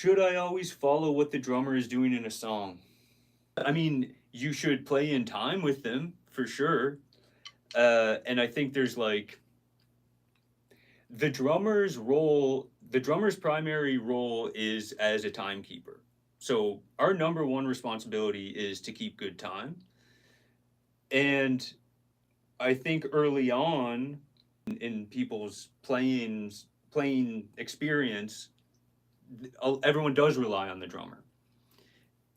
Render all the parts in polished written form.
Should I always follow what the drummer is doing in a song? I mean, you should play in time with them for sure. And I think there's like the drummer's primary role is as a timekeeper. So our number one responsibility is to keep good time. And I think early on in people's playing experience, everyone does rely on the drummer.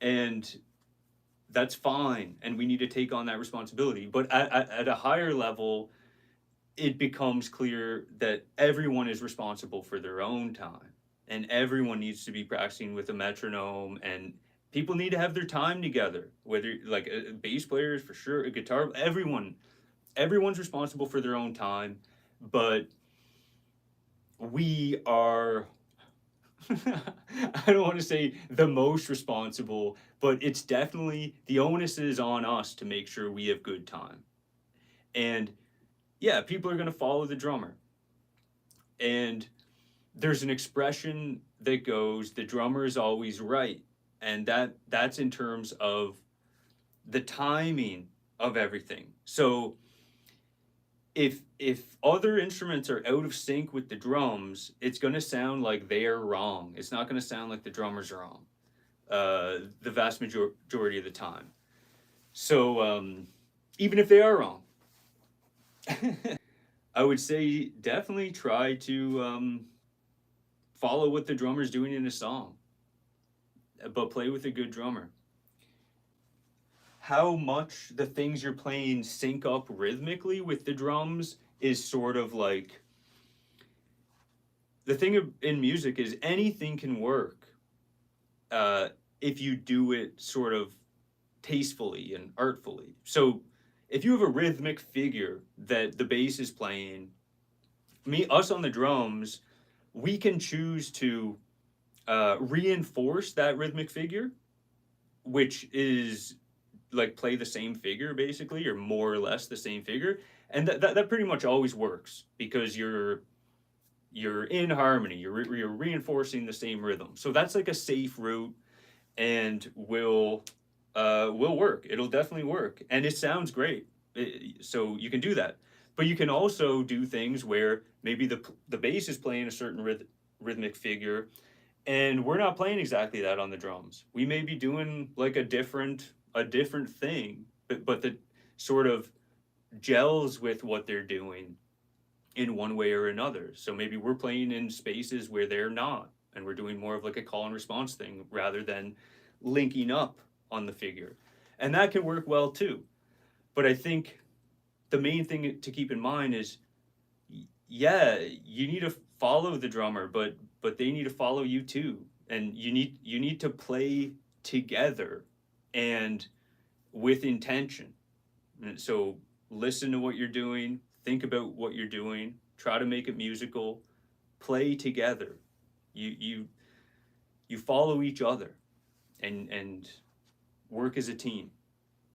And that's fine. And we need to take on that responsibility. But at a higher level, it becomes clear that everyone is responsible for their own time and everyone needs to be practicing with a metronome, and people need to have their time together, whether like bass players for sure, a guitar, everyone's responsible for their own time. But we are I don't want to say the most responsible, but it's definitely the onus is on us to make sure we have good time. And yeah, people are going to follow the drummer. And there's an expression that goes, the drummer is always right. And that's in terms of the timing of everything. So if other instruments are out of sync with the drums, it's going to sound like they're wrong. It's not going to sound like the drummer's wrong. The vast majority of the time. So even if they are wrong, I would say definitely try to follow what the drummer's doing in a song, but play with a good drummer. How much the things you're playing sync up rhythmically with the drums is sort of like the thing in music is anything can work uh, if you do it sort of tastefully and artfully. So if you have a rhythmic figure that the bass is playing, us on the drums, we can choose to reinforce that rhythmic figure, which is like play the same figure basically, or more or less the same figure, and that pretty much always works because you're in harmony. You're reinforcing the same rhythm. So that's like a safe route, and will work. It'll definitely work, and it sounds great. So you can do that, but you can also do things where maybe the bass is playing a certain rhythmic figure, and we're not playing exactly that on the drums. We may be doing like a different thing, but that sort of gels with what they're doing in one way or another. So maybe we're playing in spaces where they're not, and we're doing more of like a call and response thing rather than linking up on the figure. And that can work well too. But I think the main thing to keep in mind is yeah, you need to follow the drummer, but they need to follow you too. And you need to play together and with intention. And so listen to what you're doing, think about what you're doing, try to make it musical, play together. You you follow each other and work as a team.